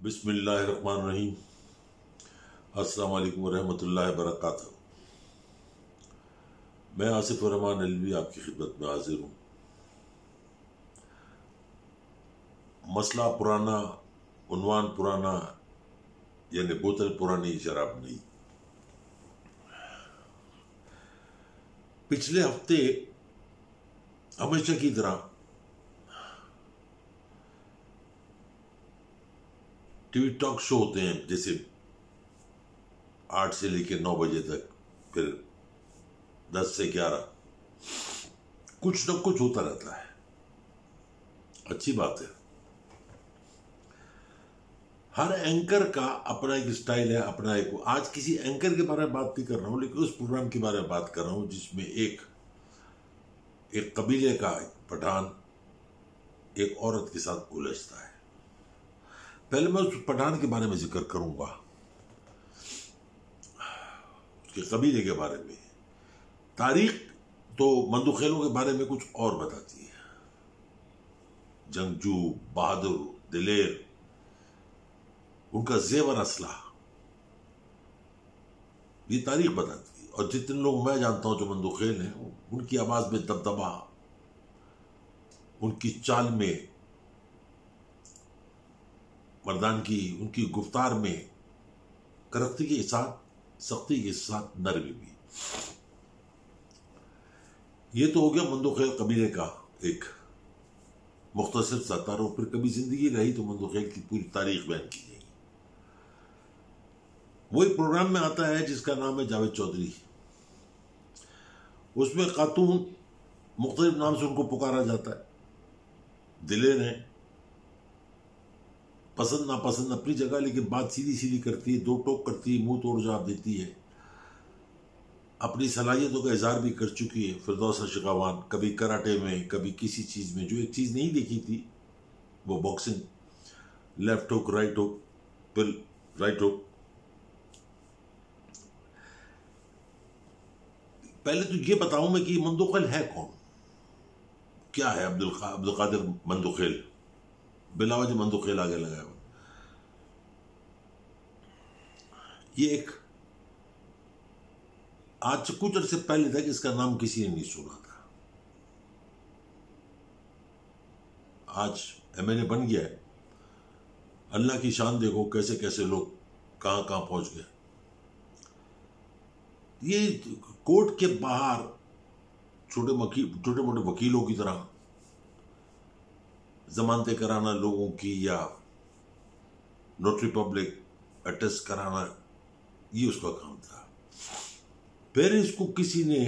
बिस्मिल्लाहिर्रहमानिर्रहीम। अस्सलाम वालेकुम रहमतुल्लाहि व बरकातहू। मैं आसिफ रहमान अलवी आपकी खिदमत में हाजिर हूँ। मसला पुराना, उन्वान पुराना, यानी बोतल पुरानी, शराब नहीं। पिछले हफ्ते हमेशा की तरह टीवी टॉक शो होते हैं, जैसे 8 से लेकर 9 बजे तक, फिर 10 से 11, कुछ न कुछ होता रहता है। अच्छी बात है। हर एंकर का अपना एक स्टाइल है, अपना एक। आज किसी एंकर के बारे में बात नहीं कर रहा हूं, लेकिन उस प्रोग्राम के बारे में बात कर रहा हूं जिसमें एक कबीले का पठान एक औरत के साथ उलझता है। पहले मैं उस पठान के बारे में जिक्र करूंगा, उसके कबीले के बारे में। तारीख तो मंदुखेलों के बारे में कुछ और बताती है। जंगजू, बहादुर, दिलेर, उनका जेवर असला, ये तारीख बताती है। और जितने लोग मैं जानता हूं जो मंदुखेल हैं, उनकी आवाज में दबदबा, उनकी चाल में मर्दान की, उनकी गुफ्तार में करख्ती के साथ, सख्ती के साथ नरमी भी। ये तो हो गया मंदुखेल कबीले का एक मुख्तसर सा तारुफ। फिर कभी जिंदगी रही तो मंदुखेल की पूरी तारीख बयान की जाएगी। वही प्रोग्राम में आता है जिसका नाम है जावेद चौधरी। उसमें खातून मुख्तलिफ नाम से उनको पुकारा जाता है। दिलेर है, पसंद नापसंद अपनी जगह, लेकिन बात सीधी सीधी करती है, दो टोक करती है, मुंह तोड़ जवाब देती है। अपनी सलाहियतों का इजहार भी कर चुकी है फिरदौसा शिकावान, कभी कराटे में, कभी किसी चीज में। जो एक चीज नहीं देखी थी वो boxing, left hook, right hook, फिर राइट हुक। पहले तो ये बताऊं मैं कि मंदुखेल है कौन, क्या है। अब्दुल कादिर मंदुखेल, बिलावज मंदुखेल आगे लगाया हुआ। ये एक आज से कुछ अर्से पहले तक इसका नाम किसी ने नहीं सुना था। आज एमएलए बन गया है। अल्लाह की शान देखो, कैसे कैसे लोग कहां कहां पहुंच गए। ये कोर्ट के बाहर छोटे मोटे वकीलों की तरह जमानतें कराना लोगों की, या नोटरी पब्लिक अटेस्ट कराना, ये उसका काम था। फिर इसको किसी ने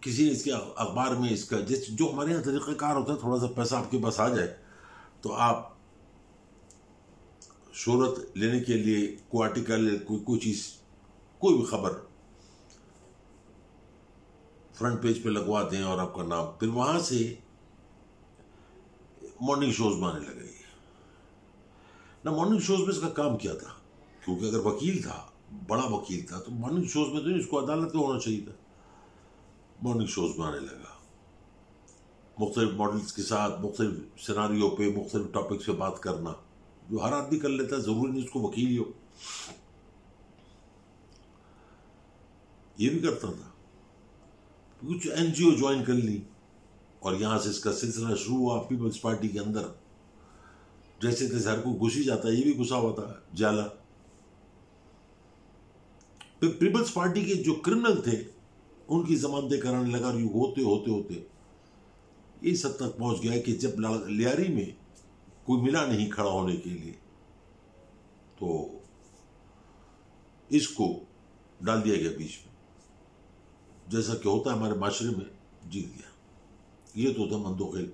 इसके अखबार में, इसका जैसे जो हमारे यहाँ तरीक़ाकार होता है, थोड़ा सा पैसा आपके पास आ जाए तो आप शोहरत लेने के लिए कोई आर्टिकल, कोई चीज, कोई भी खबर फ्रंट पेज पे लगवा दें और आपका नाम, फिर वहां से मॉर्निंग शोज में आने लगे ना। मॉर्निंग शोज में इसका काम क्या था? क्योंकि अगर वकील था, बड़ा वकील था, तो मॉर्निंग शोज में तो इसको अदालत में होना चाहिए था। मॉर्निंग शोज में आने लगा, मुख्तलिफ मॉडल्स के साथ, मुख्तलिफ सिनारियों पे, मुख्तलिफ टॉपिक्स पे बात करना, जो हर आदमी कर लेता है, जरूरी नहीं उसको वकील ही हो। ये भी करता था। कुछ एनजीओ ज्वाइन कर ली और यहां से इसका सिलसिला शुरू हुआ। पीपल्स पार्टी के अंदर जैसे तैसे हर कोई घुस ही जाता है, ये भी घुसा हुआ था जाला। पीपल्स पार्टी के जो क्रिमिनल थे उनकी जमानतें कराने लगा। और होते होते होते इस हद तक पहुंच गया कि जब लियारी में कोई मिला नहीं खड़ा होने के लिए, तो इसको डाल दिया गया बीच में, जैसा कि होता है हमारे माशरे में। जीत गया। ये तो था मंदुखेल।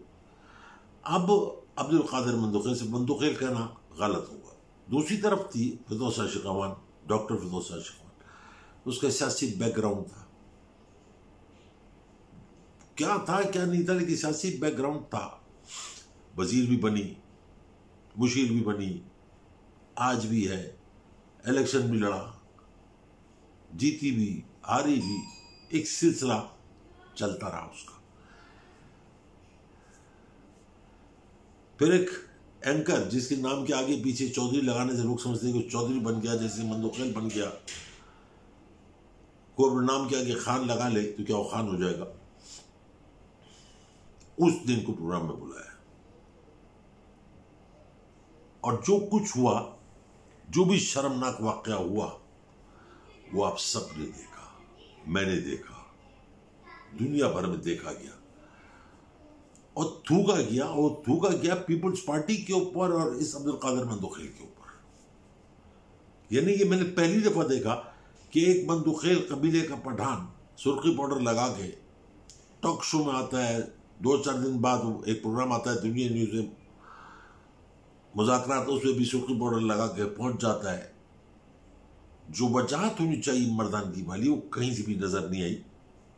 अब अब्दुल कादिर मंदुखेल से मंदुखेल कहना गलत होगा। दूसरी तरफ थी फिरदौसा शिकावान, डॉक्टर फिरदौसा शिकावान। उसका सियासी बैकग्राउंड था, क्या था क्या नहीं था, लेकिन सियासी बैकग्राउंड था। वजीर भी बनी, मुशीर भी बनी, आज भी है। इलेक्शन भी लड़ा, जीती भी, हारी भी, एक सिलसिला चलता रहा उसका। फिर एक एंकर जिसके नाम के आगे पीछे चौधरी लगाने से लोग समझते हैं कि चौधरी बन गया, जैसे मंदोखेल बन गया। कोई अपने नाम के आगे खान लगा ले तो क्या वो खान हो जाएगा। उस दिन को प्रोग्राम में बुलाया और जो कुछ हुआ, जो भी शर्मनाक वाकया हुआ, वो आप सबने देखा, मैंने देखा, दुनिया भर में देखा गया और थूका गया पीपल्स पार्टी के ऊपर और इस अब्दुल कादिर मंदोखेल के ऊपर। यानी कि मैंने पहली दफा देखा कि एक मंदोखेल कबीले का पठान सुर्खी पाउडर लगा के टॉक शो में आता है, 2-4 दिन बाद एक प्रोग्राम आता है दुनिया न्यूज में, मुज़ाकरात, उसमें भी सुर्खी पाउडर लगा के पहुंच जाता है। जो वजाहत होनी चाहिए मर्दानगी वाली वो कहीं से भी नजर नहीं आई।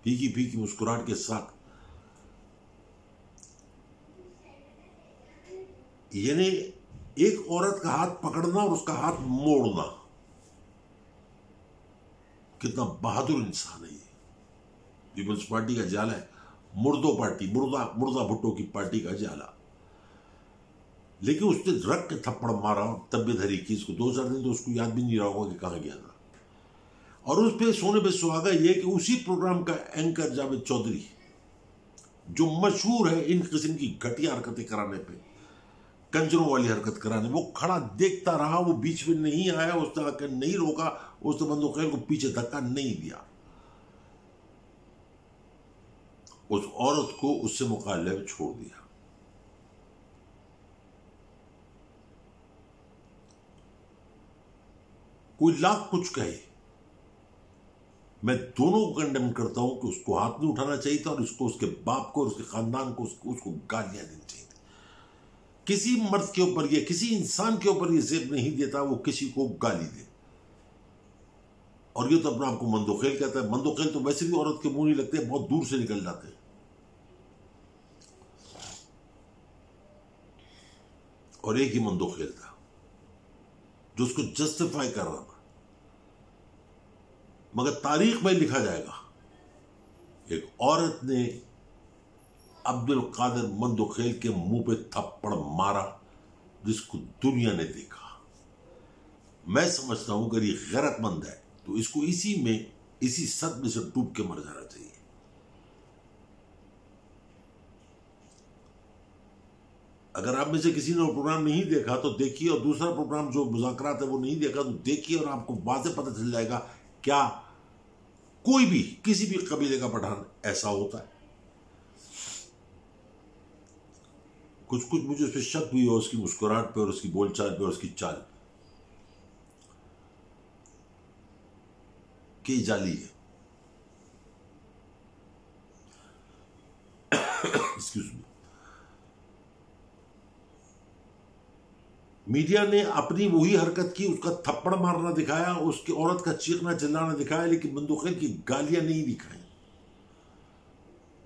फीकी फीकी मुस्कुराहट के साथ, यानी एक औरत का हाथ पकड़ना और उसका हाथ मोड़ना, कितना बहादुर इंसान है ये। पीपल्स पार्टी का जाला है, मुर्दो पार्टी, मुर्दा भुट्टो की पार्टी का जाला, लेकिन उसने रख के थप्पड़ मारा, तबियत हरी की। इसको 2-4 दिन तो उसको याद भी नहीं रहा होगा कि कहां गया था। और उस पे सोने पे सुहागा ये कि उसी प्रोग्राम का एंकर जावेद चौधरी, जो मशहूर है इन किस्म की घटिया हरकतें कराने पे, कंजरों वाली हरकत कराने, वो खड़ा देखता रहा, वो बीच में नहीं आया, उसने आकर नहीं रोका, उसने मंदोखेल को पीछे धक्का नहीं दिया। उस औरत को उससे मुकाबले में छोड़ दिया। कोई लाख कुछ कहे, मैं दोनों को कंडेम करता हूं कि उसको हाथ नहीं उठाना चाहिए था और उसको, उसके बाप को और उसके खानदान को उसको गालियां देनी चाहिए। किसी मर्द के ऊपर या किसी इंसान के ऊपर ये जेब नहीं देता वो किसी को गाली दे। और ये तो अपने आप को मंदोखेल कहता है। मंदोखेल तो वैसे भी औरत के मुंह नहीं लगते, बहुत दूर से निकल जाते हैं। और एक ही मंदोखेल था जो उसको जस्टिफाई कर रहा था। मगर तारीख में लिखा जाएगा, एक औरत ने अब्दुल कादिर मंदोखेल के मुंह पे थप्पड़ मारा, जिसको दुनिया ने देखा। मैं समझता हूं अगर ये गैरतमंद है तो इसको इसी सदमे से डूब के मर जाना चाहिए। अगर आप में से किसी ने प्रोग्राम नहीं देखा तो देखिए, और दूसरा प्रोग्राम जो मुज़ाकरात है वो नहीं देखा तो देखिए, और आपको वाज़ेह पता चल जाएगा क्या कोई भी किसी भी कबीले का पठान ऐसा होता है। कुछ कुछ मुझे उस पर शक भी हो, उसकी मुस्कुराहट पे और उसकी बोलचाल पे और उसकी चाल की जाली है। Excuse me. मीडिया ने अपनी वही हरकत की, उसका थप्पड़ मारना दिखाया, उसकी औरत का चीखना चिल्लाना दिखाया, लेकिन मंदोखेल की गालियां नहीं दिखाई,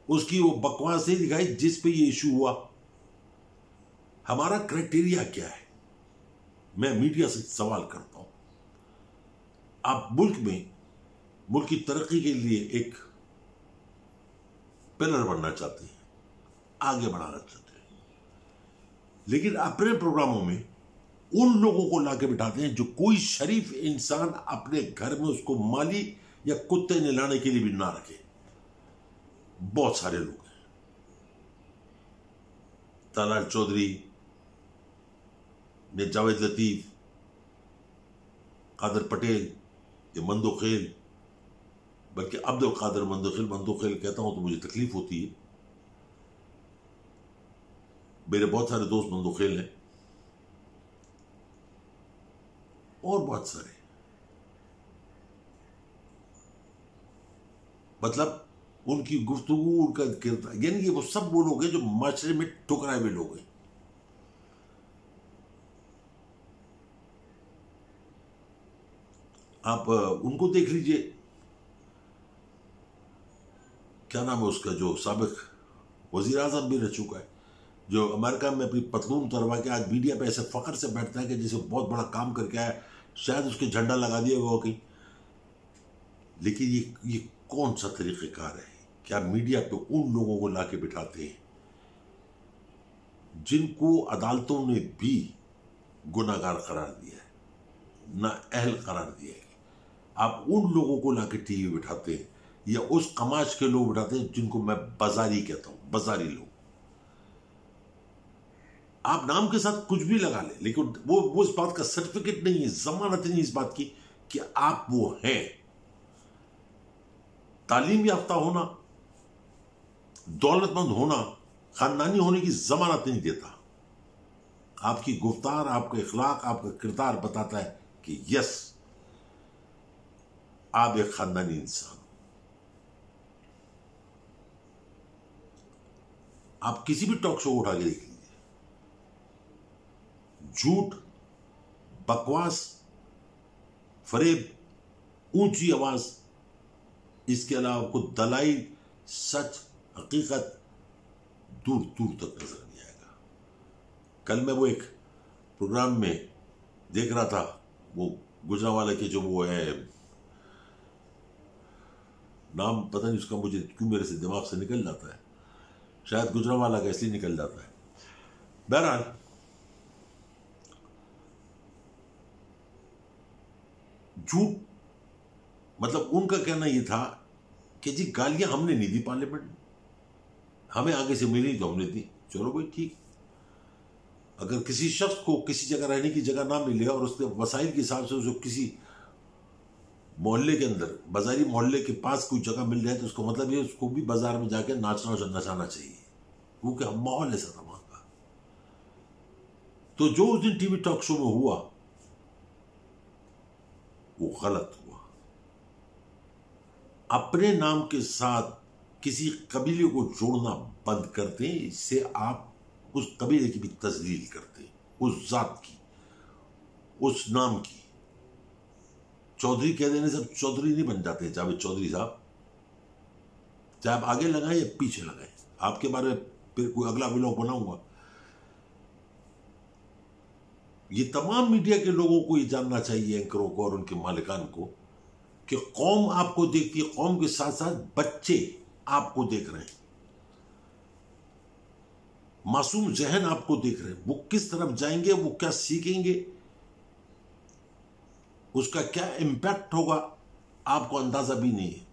उसकी वो बकवास नहीं दिखाई जिस पे ये इशू हुआ। हमारा क्राइटेरिया क्या है? मैं मीडिया से सवाल करता हूं। आप मुल्क की तरक्की के लिए एक पिलर बनना चाहते हैं, आगे बढ़ाना चाहते हैं, लेकिन अपने प्रोग्रामों में उन लोगों को लाके बिठाते हैं जो कोई शरीफ इंसान अपने घर में उसको माली या कुत्ते नहलाने के लिए भी ना रखे। बहुत सारे लोग हैं, तलाल चौधरी ने जावेद लतीफ, कादर पटेल, ये मंदोखेल, बल्कि अब्दुल कादिर मंदोखेल कहता हूं तो मुझे तकलीफ होती है। मेरे बहुत सारे दोस्त मंदोखेल हैं और बहुत सारे, मतलब उनकी गुफ्तगू, उनका किरदार, यानी कि वो सब वो लोग हैं जो माशरे में ठुकराए हुए लोग हैं। आप उनको देख लीजिए, क्या नाम है उसका, जो साबिक वजीर आजम भी रह चुका है, जो अमेरिका में अपनी पतलून उतरवा के आज मीडिया पे ऐसे फख्र से बैठता है कि जैसे बहुत बड़ा काम करके आया, शायद उसके झंडा लगा दिया होगा कहीं। लेकिन ये कौन सा तरीक़ेकार है? क्या मीडिया पे उन लोगों को लाके बिठाते हैं जिनको अदालतों ने भी गुनाहगार करार दिया है, ना अहल करार दिया है, आप उन लोगों को लाके टीवी बिठाते हैं या उस कमाश के लोग बिठाते हैं जिनको मैं बाजारी कहता हूं, बाजारी लोग। आप नाम के साथ कुछ भी लगा ले, लेकिन वो इस बात का सर्टिफिकेट नहीं है, जमानत नहीं इस बात की कि आप वो हैं। तालीम याफ्ता होना, दौलतमंद होना, खानदानी होने की जमानत नहीं देता। आपकी गुफ्तार, आपका इखलाक, आपका किरदार बताता है कि यस, आप एक खानदानी इंसान। आप किसी भी टॉक शो उठा के देख लीजिए, झूठ, बकवास, फरेब, ऊंची आवाज, इसके अलावा आपको दलाइल, सच, हकीकत दूर दूर तक नजर नहीं आएगा। कल मैं वो एक प्रोग्राम में देख रहा था, वो गुजरांवाला के जो वो है, नाम पता नहीं उसका, मुझे क्यों मेरे से दिमाग से निकल जाता है, शायद गुजरांवाला का इसलिए निकल जाता है। बहरहाल झूठ, मतलब उनका कहना यह था कि जी गालियां हमने नहीं दी पार्लियामेंट में, हमें आगे से मिली तो हमने दी। चलो भाई ठीक, अगर किसी शख्स को किसी जगह रहने की जगह ना मिले और उसके वसाइल के हिसाब से जो किसी मोहल्ले के अंदर, बाजारी मोहल्ले के पास कोई जगह मिल जाए, तो उसका मतलब ये उसको भी बाजार में जाके नाचना और नचाना चाहिए, क्योंकि माहौल ऐसा था वहां का। तो जो उस दिन टीवी टॉक शो में हुआ वो गलत हुआ। अपने नाम के साथ किसी कबीले को जोड़ना बंद करते हैं, इससे आप उस कबीले की भी तजलील करते हैं, उस जात की, उस नाम की। चौधरी कह देने से अब चौधरी नहीं बन जाते जावेद चौधरी साहब, चाहे आप आगे लगाएं या पीछे लगाएं। आपके बारे में फिर कोई अगला व्लॉग बनाऊंगा। ये तमाम मीडिया के लोगों को ये जानना चाहिए, एंकरों को और उनके मालिकान को, कि कौम आपको देखती है, कौम के साथ साथ बच्चे आपको देख रहे हैं, मासूम जहन आपको देख रहे हैं। वो किस तरफ जाएंगे, वो क्या सीखेंगे, उसका क्या इंपैक्ट होगा, आपको अंदाजा भी नहीं है।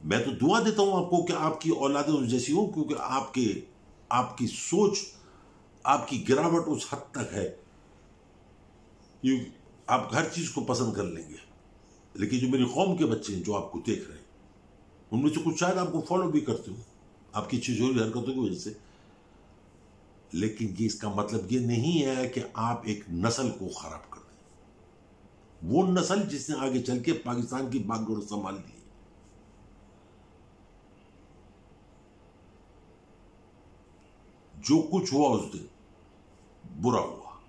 मैं तो दुआ देता हूं आपको कि आपकी औलादें उस जैसी हो, क्योंकि आपकी सोच, आपकी गिरावट उस हद तक है कि आप हर चीज को पसंद कर लेंगे। लेकिन जो मेरी कौम के बच्चे हैं जो आपको देख रहे हैं, उनमें से कुछ शायद आपको फॉलो भी करते हो आपकी छिछोरी हरकतों की वजह से, लेकिन ये इसका मतलब ये नहीं है कि आप एक नस्ल को खराब कर दें। वो नस्ल जिसने आगे चल के पाकिस्तान की बागडोर संभाल ली। जो कुछ हुआ उस दिन बुरा हुआ,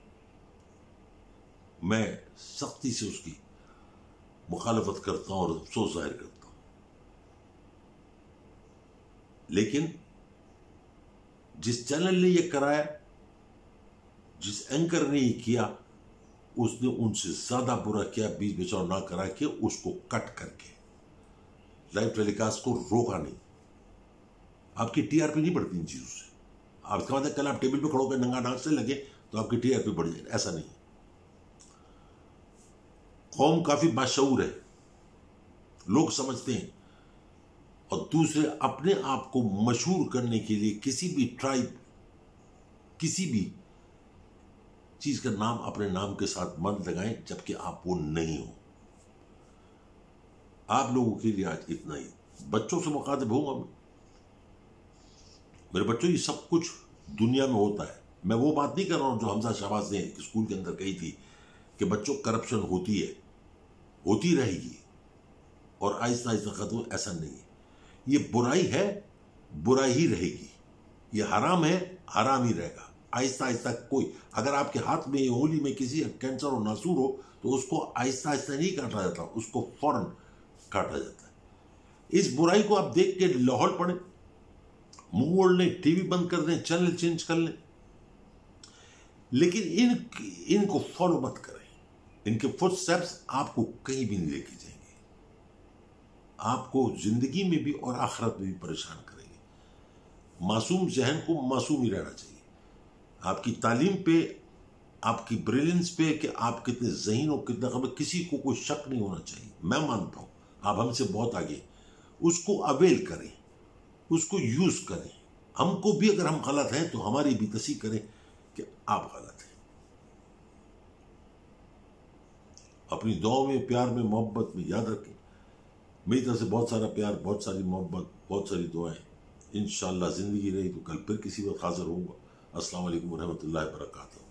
मैं सख्ती से उसकी मुखालफत करता हूं और अफसोस जाहिर करता हूं। लेकिन जिस चैनल ने यह कराया, जिस एंकर ने यह किया, उसने उनसे ज्यादा बुरा किया, बीच बचाव ना करा के उसको कट करके लाइव टेलीकास्ट को रोका नहीं। आपकी टीआरपी नहीं बढ़ती इन चीजों से। आप इसका मतलब कल आप टेबल पे खड़ो कर नंगा डांस से लगे तो आपकी टीआरपी बढ़ जाए, ऐसा नहीं। कौम काफी बाशऊर है, लोग समझते हैं, और दूसरे अपने आप को मशहूर करने के लिए किसी भी ट्राइब, किसी भी चीज का नाम अपने नाम के साथ मत लगाएं, जबकि आप वो नहीं हो। आप लोगों के लिए आज इतना ही। बच्चों से मुखातिब हूंगा मैं, मेरे बच्चों, ये सब कुछ दुनिया में होता है। मैं वो बात नहीं कर रहा हूं जो हमजा शहबाज ने स्कूल के अंदर कही थी कि बच्चों करप्शन होती है, होती रहेगी और आहिस्ता आहिस्ता खत्म। ऐसा नहीं है। ये बुराई है, बुराई ही रहेगी। ये हराम है, हराम ही रहेगा। आहिस्ता आहिस्ता कोई, अगर आपके हाथ में उंगली में किसी कैंसर और नासूर हो तो उसको आहिस्ता आहिस्ता नहीं काटा जाता, उसको फौरन काटा जाता है। इस बुराई को आप देख के लाहौल पड़े, मुंह मोड़ लें, टीवी बंद कर दें, चैनल चेंज कर लें, लेकिन इनको फॉलो मत करें। इनके फुटस्टेप्स आपको कहीं भी नहीं लेके जाएंगे, आपको जिंदगी में भी और आखिरत में भी परेशान करेंगे। मासूम जहन को मासूम ही रहना चाहिए। आपकी तालीम पे, आपकी ब्रिलियंस पे कि आप कितने ज़हीन और कितना खबर, किसी को कोई शक नहीं होना चाहिए। मैं मानता हूँ आप हमसे बहुत आगे, उसको अवेल करें, उसको यूज़ करें। हमको भी अगर हम गलत हैं तो हमारी भी तस्दीक करें कि आप गलत हैं। अपनी दुआओं में, प्यार में, मोहब्बत में याद रखें। मेरी तरफ से बहुत सारा प्यार, बहुत सारी मोहब्बत, बहुत सारी दुआएं। इंशाअल्लाह ज़िंदगी रही तो कल फिर किसी वक्त हाज़िर होऊंगा। अस्सलाम वालेकुम रहमतुल्लाहि व बरकातहू।